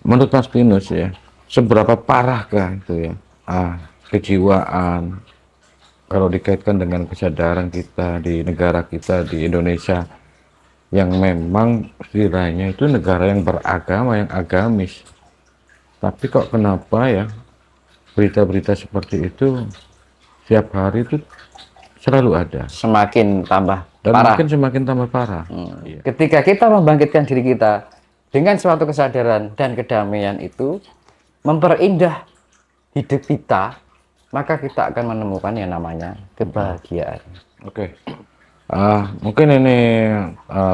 Menurut Mas Pinus ya, seberapa parahkah itu ya kejiwaan kalau dikaitkan dengan kesadaran kita di negara kita di Indonesia yang memang sekiranya itu negara yang beragama, yang agamis, tapi kok kenapa ya berita-berita seperti itu setiap hari itu selalu ada Semakin tambah dan parah. mungkin semakin tambah parah. Iya. Ketika kita membangkitkan diri kita dengan suatu kesadaran dan kedamaian itu memperindah hidup kita, maka kita akan menemukan yang namanya kebahagiaan. Oke. Mungkin ini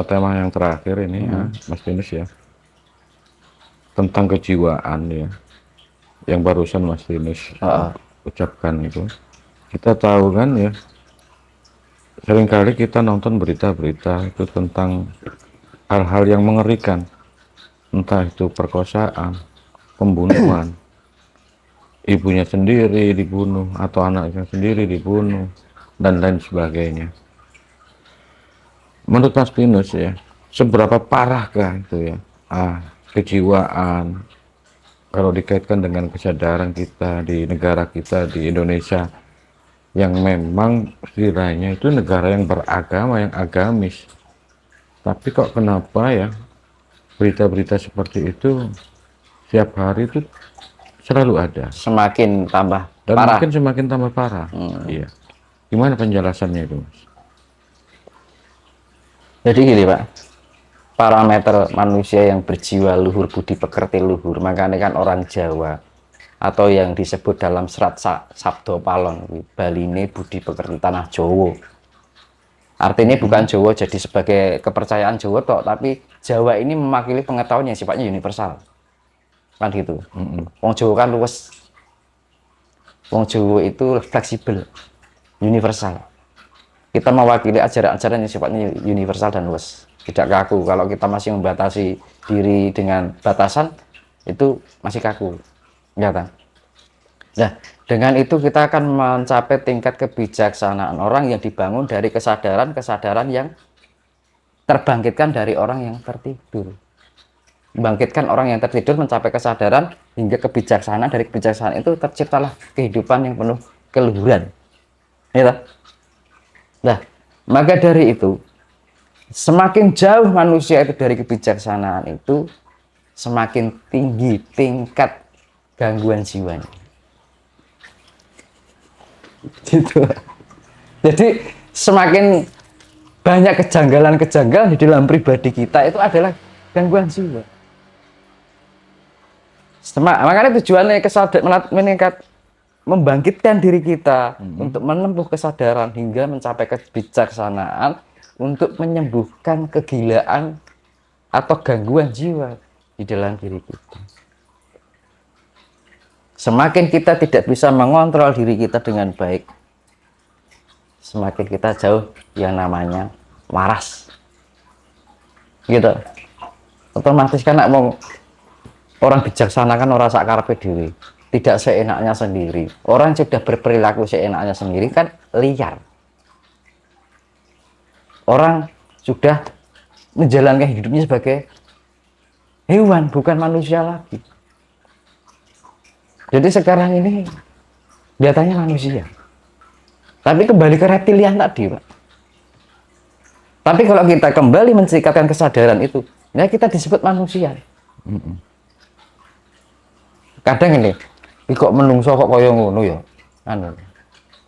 tema yang terakhir ini ya, Mas Pinus ya, tentang kejiwaan ya, yang barusan Mas Pinus ucapkan itu. Kita tahu kan ya, seringkali kita nonton berita-berita itu tentang hal-hal yang mengerikan, entah itu perkosaan, pembunuhan, ibunya sendiri dibunuh atau anaknya sendiri dibunuh dan lain sebagainya. Menurut Mas Pinus ya, seberapa parahkah itu ya kejiwaan kalau dikaitkan dengan kesadaran kita di negara kita di Indonesia yang memang sekiranya itu negara yang beragama, yang agamis, tapi kok kenapa ya berita-berita seperti itu setiap hari itu selalu ada Semakin tambah dan parah. mungkin semakin tambah parah. Iya. Gimana penjelasannya itu, Mas? Jadi gini Pak, parameter manusia yang berjiwa luhur budi pekerti luhur, makanya kan orang Jawa atau yang disebut dalam serat Sabdo Palon, Baline budi pekerti tanah Jawa. Artinya bukan Jawa jadi sebagai kepercayaan Jawa toh, tapi Jawa ini mewakili pengetahuan yang sifatnya universal. Kan gitu. Wong Jawa kan luwes. Wong Jawa itu fleksibel, universal. Kita mewakili ajaran-ajaran yang sifatnya universal dan luas, tidak kaku. Kalau kita masih membatasi diri dengan batasan, itu masih kaku, ya kan? Nah, dengan itu kita akan mencapai tingkat kebijaksanaan orang yang dibangun dari kesadaran-kesadaran yang terbangkitkan dari orang yang tertidur. Membangkitkan orang yang tertidur mencapai kesadaran hingga kebijaksanaan. Dari kebijaksanaan itu terciptalah kehidupan yang penuh keluhuran. Ya, nah, maka dari itu, semakin jauh manusia itu dari kebijaksanaan itu, semakin tinggi tingkat gangguan jiwanya. Gitu. Jadi semakin banyak kejanggalan-kejanggalan di dalam pribadi kita itu adalah gangguan jiwa. Makanya tujuannya meningkat, membangkitkan diri kita untuk menempuh kesadaran hingga mencapai kebijaksanaan untuk menyembuhkan kegilaan atau gangguan jiwa di dalam diri kita. Semakin kita tidak bisa mengontrol diri kita dengan baik, semakin kita jauh yang namanya waras. Gitu. Otomatis kan mau orang bijaksana kan orang sakarepe dhewe. Tidak seenaknya sendiri. Orang sudah berperilaku seenaknya sendiri kan liar. Orang sudah menjalankan hidupnya sebagai hewan, bukan manusia lagi. Jadi sekarang ini kelihatannya manusia. Tapi kembali ke reptilian tadi, Pak. Tapi kalau kita kembali meningkatkan kesadaran itu, ya kita disebut manusia. Kadang ini kok menungso kok kaya ngono ya. Anu.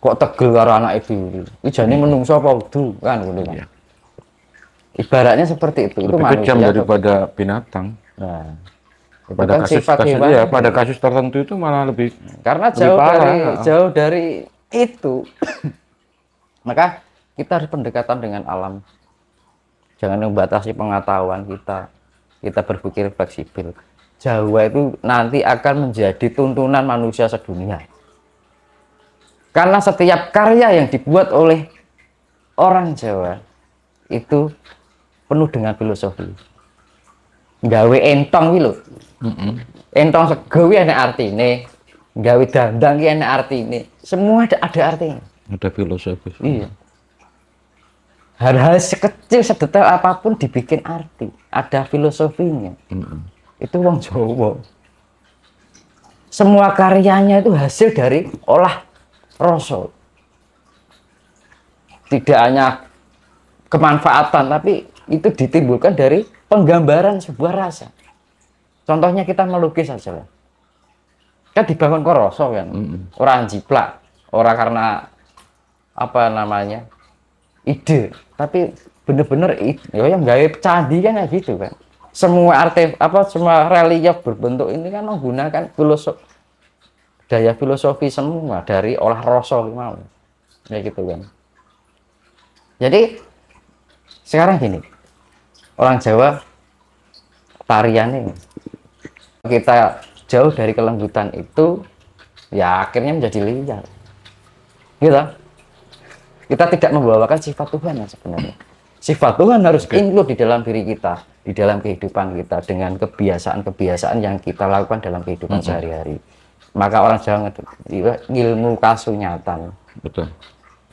Kok tegel karo anak itu. Iki jane menungso apa udu kan ngono ya. Ibaratnya seperti itu. Lebih kejam daripada binatang. Nah, pada kasus-kasus ya, pada kasus tertentu itu malah lebih karena jauh dari itu. Maka kita harus pendekatan dengan alam. Jangan membatasi pengetahuan kita. Kita berpikir fleksibel. Jawa itu nanti akan menjadi tuntunan manusia sedunia. Karena setiap karya yang dibuat oleh orang Jawa itu penuh dengan filosofi. Gawe entong iki lho. Entong sego kuwi ana artine, gawe dandang ki ana artine. Semua ada artinya. Ada filosofis. Iya. Hal-hal sekecil sedetail apapun dibikin arti, ada filosofinya. itu wong Jawa. Semua karyanya itu hasil dari olah rasa. Tidak hanya kemanfaatan, tapi itu ditimbulkan dari penggambaran sebuah rasa. Contohnya kita melukis saja lah. Kan dibangun kok rasa kan. Orang jiplak, orang karena apa namanya? Ide, tapi bener-bener yang gawe candi kan kayak gitu kan. Semua semua relief berbentuk ini kan menggunakan daya filosofi semua dari olah rasa mau. Ya gitu kan. Jadi sekarang gini, orang Jawa tarian ini kita jauh dari kelembutan itu, ya akhirnya menjadi liar. Gitu. Kita tidak membawakan sifat Tuhan yang sebenarnya. Sifat Tuhan harus include di dalam diri kita, di dalam kehidupan kita, dengan kebiasaan-kebiasaan yang kita lakukan dalam kehidupan sehari-hari. Maka orang Jawa ilmu kasunyatan. Betul.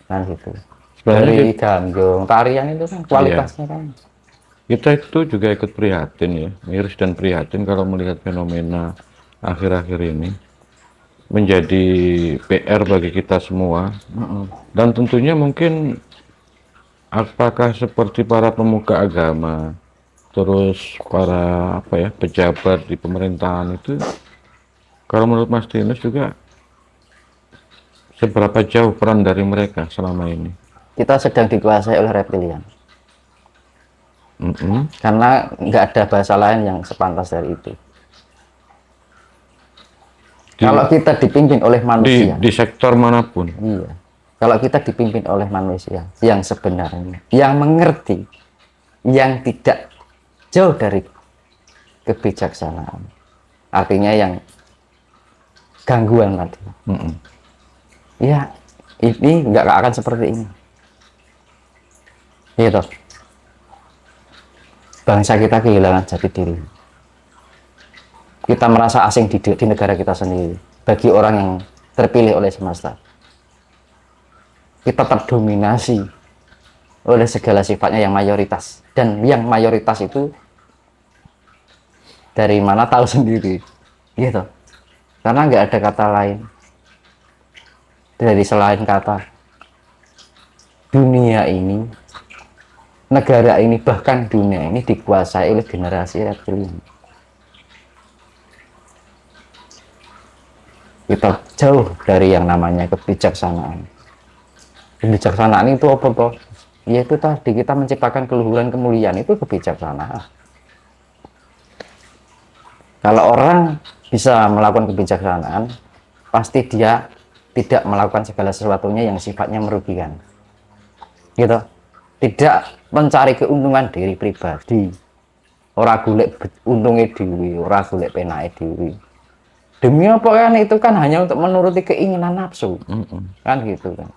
Kan gitu. Sebenarnya Dari gandong, tarian itu kan kualitasnya kan. Kita itu juga ikut prihatin ya, miris dan prihatin kalau melihat fenomena akhir-akhir ini menjadi PR bagi kita semua. Dan tentunya mungkin apakah seperti para pemuka agama, terus para pejabat di pemerintahan itu, kalau menurut Mas Tinus juga seberapa jauh peran dari mereka selama ini? Kita sedang dikuasai oleh reptilian. Karena nggak ada bahasa lain yang sepantas dari itu. Kalau kita dipimpin oleh manusia, di sektor manapun. iya. Kalau kita dipimpin oleh manusia yang sebenarnya, yang mengerti, yang tidak jauh dari kebijaksanaan, artinya yang gangguan tadi, ya ini nggak akan seperti ini. Gitu. Bangsa kita kehilangan jati diri. Kita merasa asing di negara kita sendiri. Bagi orang yang terpilih oleh semesta, kita terdominasi oleh segala sifatnya yang mayoritas, dan yang mayoritas itu dari mana tahu sendiri, gitu. Karena nggak ada kata lain dari selain kata dunia ini, negara ini, bahkan dunia ini dikuasai oleh generasi reptilian. Kita jauh dari yang namanya kebijaksanaan. Kebijaksanaan itu apa toh? Yaitu tadi kita menciptakan keluhuran kemuliaan, itu kebijaksanaan. Kalau orang bisa melakukan kebijaksanaan, pasti dia tidak melakukan segala sesuatunya yang sifatnya merugikan. Gitu. Tidak mencari keuntungan diri pribadi. Ora golek untunge dhewe, ora golek penake dhewe. Demi apa kan, itu kan hanya untuk menuruti keinginan nafsu. Kan gitu kan.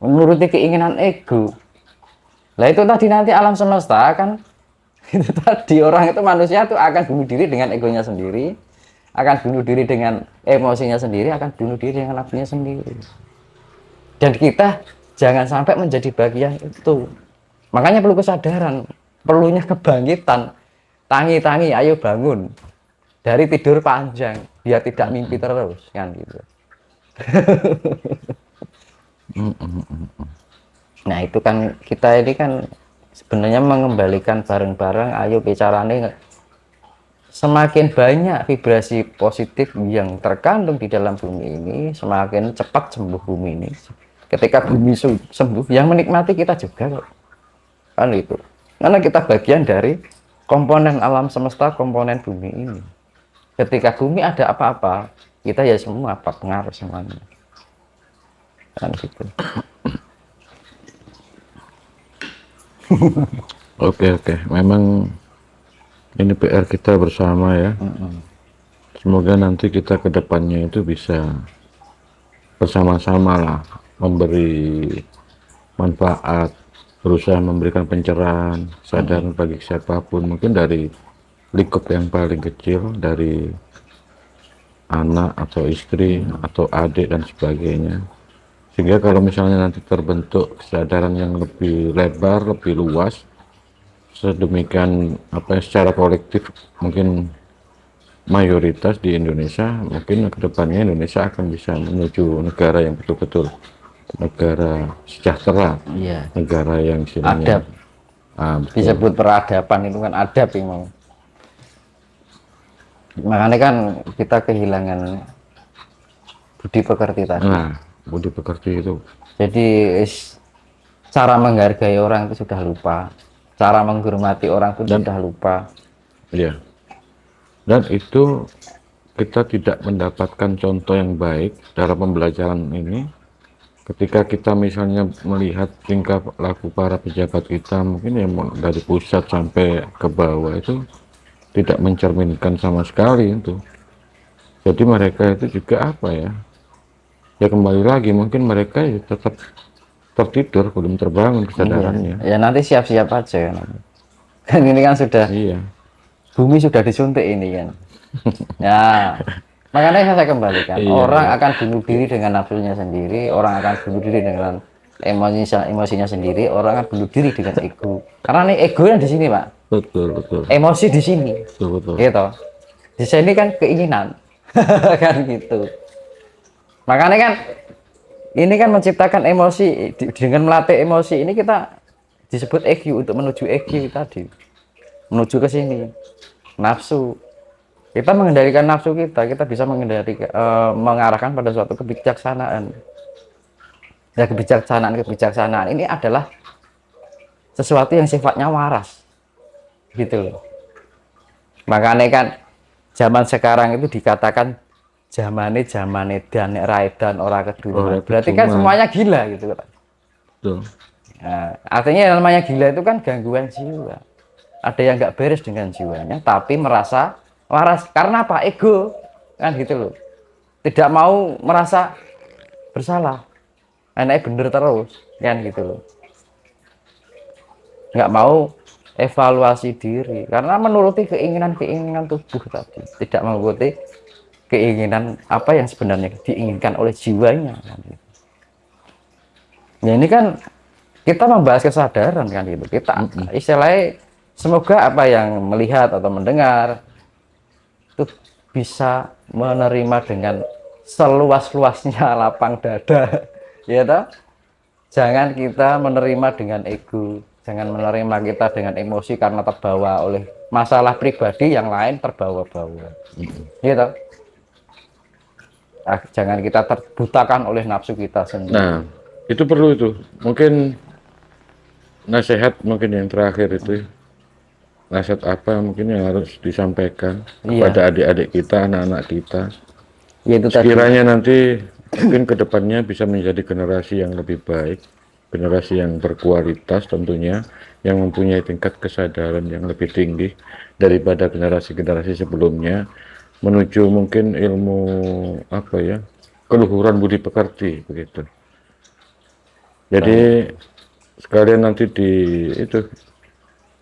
Menuruti keinginan ego. Lah itu tadi nanti alam semesta kan itu tadi, orang itu, manusia itu akan bunuh diri dengan egonya sendiri, akan bunuh diri dengan emosinya sendiri, akan bunuh diri dengan nafsunya sendiri. Dan kita jangan sampai menjadi bagian itu. Makanya perlu kesadaran, perlunya kebangkitan. Tangi-tangi, ayo bangun dari tidur panjang, biar tidak mimpi terus kan gitu. Nah itu kan kita ini kan sebenarnya mengembalikan bareng-bareng, ayo bicaranya semakin banyak vibrasi positif yang terkandung di dalam bumi ini, semakin cepat sembuh bumi ini. Ketika bumi sembuh, yang menikmati kita juga kok. Kan itu. Karena kita bagian dari komponen alam semesta, komponen bumi ini. Ketika bumi ada apa-apa, kita ya semua pengaruh semuanya. Kan gitu. Oke, memang ini PR kita bersama ya. Semoga nanti kita ke depannya itu bisa bersama-sama lah memberi manfaat, berusaha memberikan pencerahan, kesadaran bagi siapapun, mungkin dari lingkup yang paling kecil, dari anak atau istri atau adik dan sebagainya. Sehingga kalau misalnya nanti terbentuk kesadaran yang lebih lebar, lebih luas, sedemikian secara kolektif, mungkin mayoritas di Indonesia, mungkin kedepannya Indonesia akan bisa menuju negara yang betul-betul negara sejahtera, Iya, negara yang istilahnya adab, disebut peradaban itu kan adab memang. Makanya kan kita kehilangan budi pekerti tadi. nah budi pekerti itu Jadi cara menghargai orang itu sudah lupa, cara menghormati orang pun sudah lupa. ya, dan itu kita tidak mendapatkan contoh yang baik dalam pembelajaran ini ketika kita misalnya melihat tingkah laku para pejabat kita, mungkin ya dari pusat sampai ke bawah itu tidak mencerminkan sama sekali itu. Jadi mereka itu juga apa ya, ya kembali lagi mungkin mereka ya tetap tertidur, belum terbangun kesadarannya. Ya nanti siap-siap aja kan. Kan ini kan sudah Iya, bumi sudah disuntik ini kan. Ya, makanya saya kembalikan. Iya. Orang akan bunuh diri dengan nafsunya sendiri, orang akan bunuh diri dengan emosinya sendiri, orang akan bunuh diri dengan ego. Karena nih ego yang di sini, Pak. betul betul Emosi di sini. betul betul. Gitu. Di sini kan keinginan. Kan gitu. Makanya kan ini kan menciptakan emosi dengan melatih emosi ini kita disebut EQ untuk menuju EQ tadi. Menuju ke sini. Nafsu. Kita mengendalikan nafsu kita bisa mengendalikan mengarahkan pada suatu kebijaksanaan. Ya kebijaksanaan ini adalah sesuatu yang sifatnya waras. Gitu loh. Makanya kan zaman sekarang itu dikatakan zamane dan raedan ora keduluan. Berarti kan semuanya gila gitu kan. Betul. Nah, artinya yang namanya gila itu kan gangguan jiwa. Ada yang nggak beres dengan jiwanya tapi merasa waras karena apa? Ego kan gitu loh. Tidak mau merasa bersalah. Anaknya bener terus kan gitu loh. Nggak mau evaluasi diri karena menuruti keinginan tubuh tadi, tidak mengikuti keinginan apa yang sebenarnya diinginkan oleh jiwanya kan gitu. Ya ini kan kita membahas kesadaran kan gitu, kita istilahnya semoga apa yang melihat atau mendengar itu bisa menerima dengan seluas-luasnya lapang dada ya toh. Jangan kita menerima dengan ego, jangan menerima kita dengan emosi karena terbawa oleh masalah pribadi yang lain terbawa-bawa. Gitu. Jangan kita terbutakan oleh nafsu kita sendiri. Nah, itu perlu itu. Mungkin nasihat mungkin yang terakhir itu. Nasihat apa mungkin yang harus disampaikan kepada adik-adik kita, anak-anak kita. Yaitu sekiranya nanti mungkin kedepannya bisa menjadi generasi yang lebih baik, generasi yang berkualitas tentunya, yang mempunyai tingkat kesadaran yang lebih tinggi daripada generasi-generasi sebelumnya, menuju mungkin ilmu apa ya, keluhuran budi pekerti begitu. Jadi sekalian nanti di itu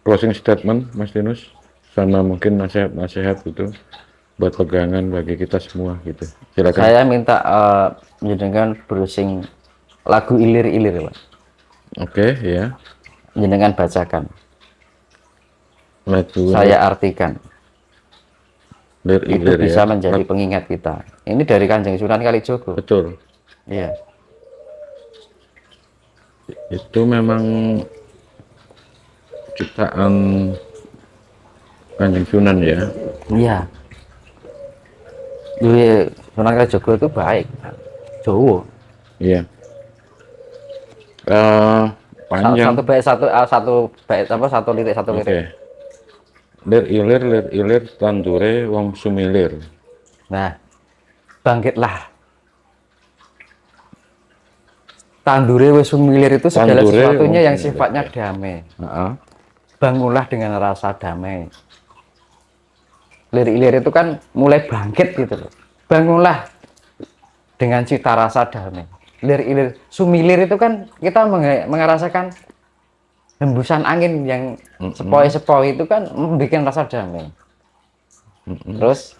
closing statement Mas Dinus sama mungkin nasihat-nasihat itu buat pegangan bagi kita semua gitu. Silakan. Saya minta jenengan browsing lagu Ilir-Ilir, Pak. Oke, ya. Jenengan bacakan. Lagu Saya artikan. Itu Ilir-Ilir bisa ya. menjadi pengingat kita. Ini dari Kanjeng Sunan Kalijogo. Betul. Iya. Itu memang ciptaan Kanjeng Sunan ya. Iya. Sunan Kalijogo itu baik. Jowo. Iya. Panjang. Satu bait apa satu lirik satu Oke. lirik. Lir ilir tandure wong sumilir. Nah, bangkitlah. Tandure wis sumilir itu segala Tandure sesuatunya wong yang sumilir, sifatnya ya. damai. Heeh. Bangunlah dengan rasa damai. Lir-ilir itu kan mulai bangkit gitu loh. Bangunlah dengan cita rasa damai. Lir-ilir, sumilir itu kan kita merasakan hembusan angin yang sepoi-sepoi itu kan membuat rasa damai. Terus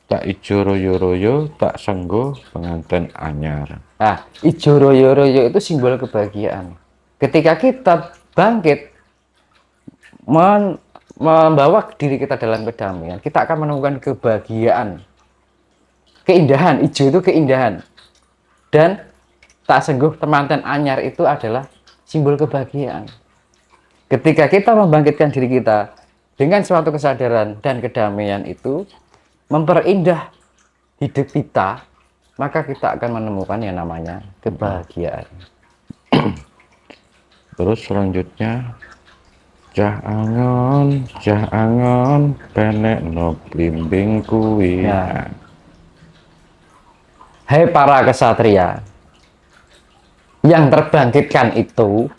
Tak ijo royo-royo, tak senggo penganten anyar. nah, ijo royo-royo itu simbol kebahagiaan. Ketika kita bangkit membawa diri kita dalam kedamaian, kita akan menemukan kebahagiaan, keindahan. Hijau itu keindahan, dan tak sengguh temanten anyar itu adalah simbol kebahagiaan. Ketika kita membangkitkan diri kita dengan suatu kesadaran dan kedamaian itu memperindah hidup kita, maka kita akan menemukan yang namanya kebahagiaan. Terus selanjutnya, cah angon penek no blimbing kuwi. Ya. Hai para kesatria, yang terbangkitkan itu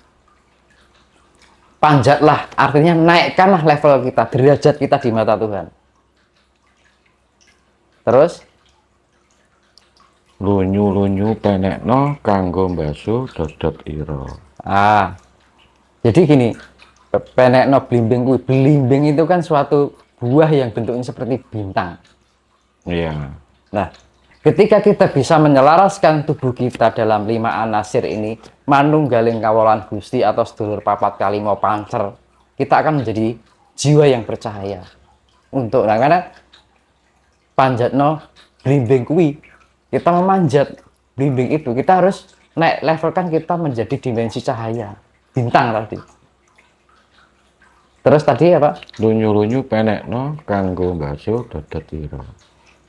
panjatlah, artinya naikkanlah level kita, derajat kita di mata Tuhan. Terus Lunyu penekno kanggo mbasuh dodot ira. Jadi gini, penekno blimbing kuwi, blimbing itu kan suatu buah yang bentuknya seperti bintang. Iya. Nah, ketika kita bisa menyelaraskan tubuh kita dalam 5 anasir ini, manunggaling kawalan Gusti atau sedulur papat kalimo pancer, kita akan menjadi jiwa yang bercahaya. Karena panjatno blimbing kuwi, kita memanjat blimbing itu, kita harus naik levelkan kita menjadi dimensi cahaya, bintang tadi. Terus tadi apa? Lunyu penekno kanggo mbasuh dodot ira.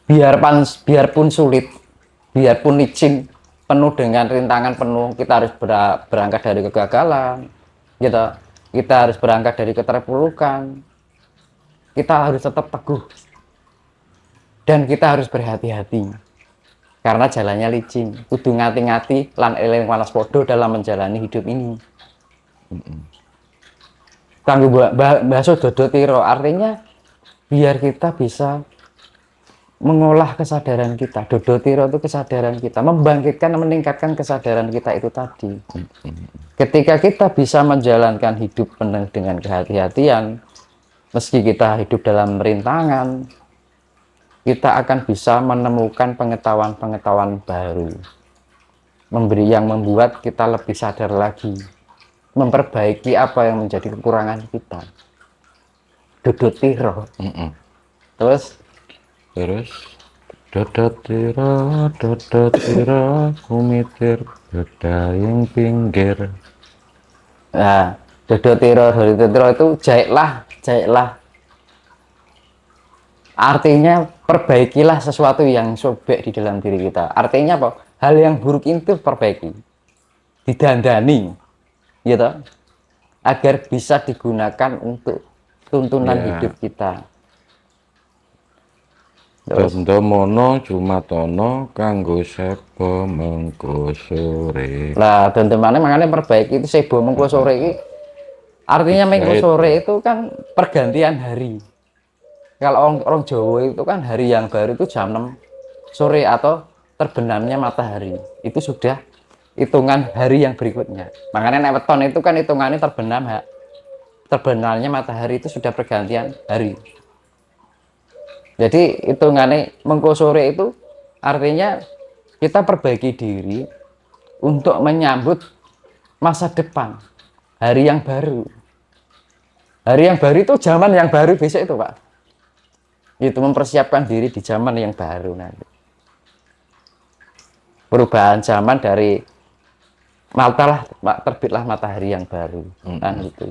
Biarpun sulit, biarpun licin, penuh dengan rintangan penuh, kita harus berangkat dari kegagalan, gitu. Kita harus berangkat dari keterpurukan, kita harus tetap teguh, dan kita harus berhati-hati karena jalannya licin. Kudu ngati-ngati lan eling wanas podo dalam menjalani hidup ini. Kanggo basuh dodot ira, artinya biar kita bisa mengolah kesadaran kita. Dodotiro itu kesadaran kita, membangkitkan, meningkatkan kesadaran kita itu tadi. Ketika kita bisa menjalankan hidup penuh dengan kehati-hatian, meski kita hidup dalam rintangan, kita akan bisa menemukan pengetahuan-pengetahuan baru, yang membuat kita lebih sadar lagi, memperbaiki apa yang menjadi kekurangan kita. Dodotiro. Terus dodot ira kumitir bedayeng pinggir. Nah, dodotiro itu jahitlah. Artinya perbaikilah sesuatu yang sobek di dalam diri kita. Artinya apa? Hal yang buruk itu perbaiki, didandani, gitu, agar bisa digunakan untuk tuntunan hidup kita. Dandamono jumatono kanggo seba mengko sore. Lah, dandemane makanya perbaiki itu sebo mengko sore iki. Artinya mengko sore itu kan pergantian hari. Kalau orang Jawa itu kan hari yang baru itu jam 6 sore atau terbenamnya matahari. Itu sudah hitungan hari yang berikutnya. Makanya nek weton itu kan hitungannya terbenamnya matahari itu sudah pergantian hari. Jadi hitungannya mengko sore itu artinya kita perbaiki diri untuk menyambut masa depan, hari yang baru. Hari yang baru itu zaman yang baru besok itu, Pak. Itu mempersiapkan diri di zaman yang baru nanti. Perubahan zaman dari terbitlah matahari yang baru. Kan itu.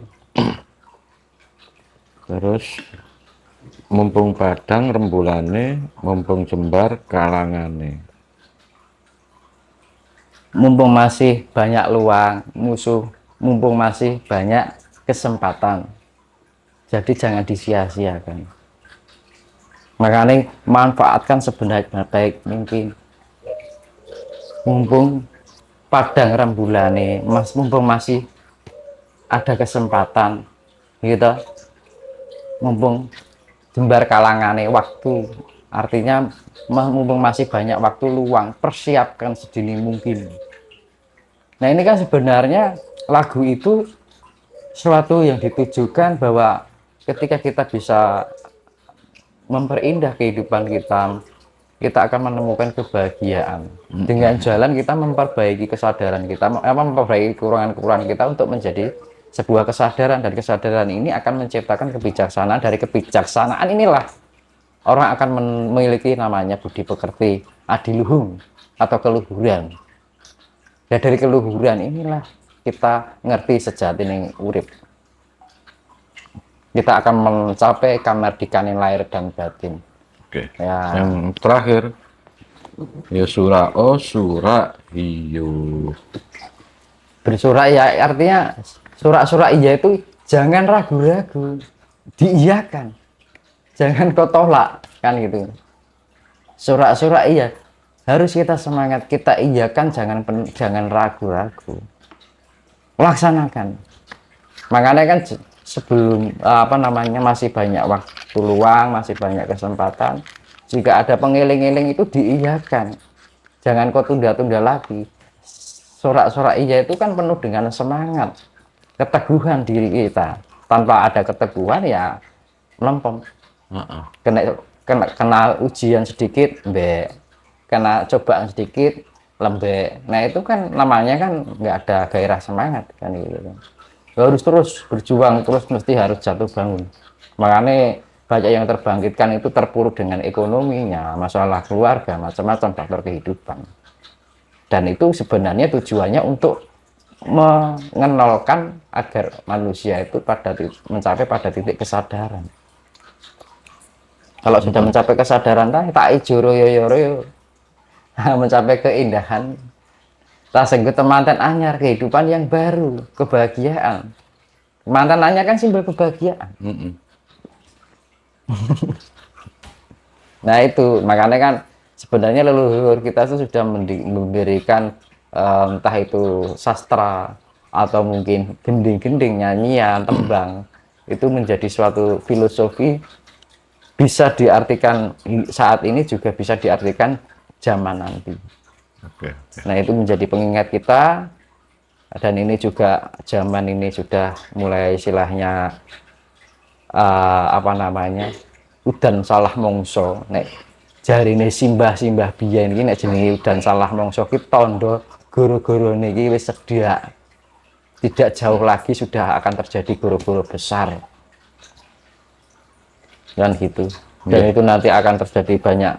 Terus mumpung padang rembulane, mumpung jembar kalangane. Mumpung masih banyak luang musuh, mumpung masih banyak kesempatan, jadi jangan disia-siakan. Makanya manfaatkan sebaik mungkin. Mumpung padang rembulane, mumpung masih ada kesempatan, gitu. Mumpung jembar kalangane waktu, artinya mumpung masih banyak waktu luang, persiapkan sedini mungkin. Nah, ini kan sebenarnya lagu itu suatu yang ditujukan bahwa ketika kita bisa memperindah kehidupan kita, kita akan menemukan kebahagiaan. Dengan jalan kita memperbaiki kesadaran kita, memperbaiki kekurangan-kekurangan kita untuk menjadi sebuah kesadaran, dan kesadaran ini akan menciptakan kebijaksanaan. Dari kebijaksanaan inilah orang akan memiliki namanya budi pekerti, adiluhung atau keluhuran. Dan dari keluhuran inilah kita ngerti sejatining urip. Kita akan mencapai kamardikan lahir dan batin. Oke. Ya. Yang terakhir, ya sura hiyo. Bersurak ya artinya surak-surak iya itu jangan ragu-ragu, diiyakan, jangan kau tolak, kan gitu. Surak-surak iya harus kita semangat, kita iyakan, jangan ragu-ragu, laksanakan. Makanya kan sebelum masih banyak waktu luang, masih banyak kesempatan, jika ada pengiling-iling itu diiyakan, jangan kau tunda-tunda lagi. Sorak-sorak iya itu kan penuh dengan semangat, keteguhan diri kita. Tanpa ada keteguhan ya melempem. Kena ujian sedikit, mbek. Kena cobaan sedikit, lembek. Nah itu kan namanya kan nggak ada gairah semangat kan gitu. Harus terus berjuang, terus mesti harus jatuh bangun. Makanya banyak yang terbangkitkan itu terpuruk dengan ekonominya, masalah keluarga, macam-macam faktor kehidupan. Dan itu sebenarnya tujuannya untuk mengenalkan agar manusia itu mencapai pada titik kesadaran. Kalau sudah mencapai kesadaran, tak ijoro yo mencapai keindahan, tak senggut temanten anyar, kehidupan yang baru, kebahagiaan. Mantan anyar kan simbol kebahagiaan. Nah itu makanya kan sebenarnya leluhur kita itu sudah memberikan entah itu sastra atau mungkin gending-gending, nyanyian, tembang, itu menjadi suatu filosofi, bisa diartikan saat ini juga bisa diartikan zaman nanti. Nah itu menjadi pengingat kita, dan ini juga zaman ini sudah mulai istilahnya udan salah mongso. Jarine simbah biyen iki nek jenenge udan salah mongso ki tandha goro-goro niki wis sedia. Tidak jauh lagi sudah akan terjadi goro-goro besar. Dan gitu. Dan itu nanti akan terjadi banyak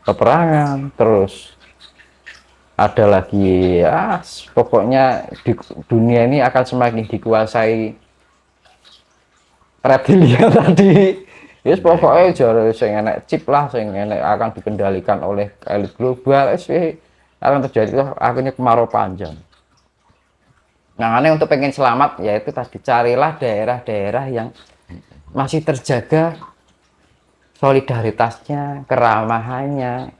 peperangan, terus ada lagi pokoknya di dunia ini akan semakin dikuasai reptilian tadi. Yes, pokoknya jare sing enek chip lah, sing enek akan dikendalikan oleh elit global, akan terjadi akhirnya kemarau panjang. Nah, untuk pengen selamat yaitu tadi carilah daerah-daerah yang masih terjaga solidaritasnya, keramahannya,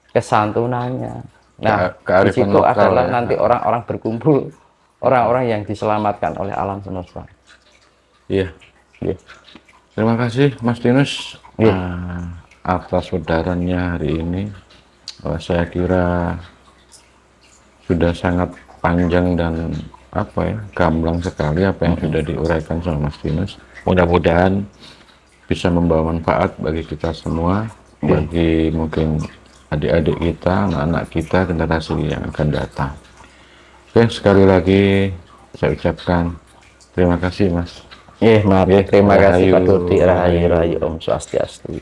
kesantunannya. Nah, kearifan itu lokal adalah ya. nanti orang-orang berkumpul, orang-orang yang diselamatkan oleh alam semesta. Iya. Terima kasih Mas Dinus atas udarannya hari ini. Saya kira sudah sangat panjang dan gamblang sekali apa yang sudah diuraikan sama Mas Dinus. Mudah-mudahan bisa membawa manfaat bagi kita semua, bagi mungkin adik-adik kita, anak-anak kita, generasi yang akan datang. Oke, sekali lagi saya ucapkan terima kasih Mas. Terima kasih Pak Rahayu. Dodi, Rahayu Om Swastiastu.